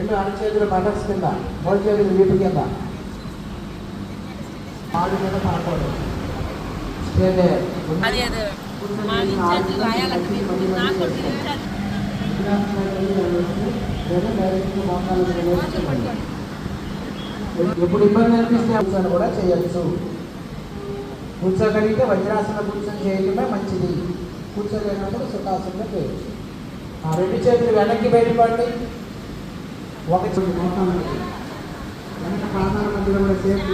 రెండు అరచేతులు బటర్స్ కింద, మూడు చేతులు వీపు కింద, పాడు మీద పడకూడదు. ఎప్పుడు ఇబ్బంది అనిపిస్తే కూర్చొని కూడా చేయొచ్చు. కూర్చోగలిగితే వజ్రాసన కూర్చొని చేయడమే మంచిది. కూర్చోలేనప్పుడు సుఖాసనంగా చేయొచ్చు. ఆ రెండు చేతులు వెనక్కి బయటపడి ఒక వెనక పాదాల మధ్యలో కూడా సేఫ్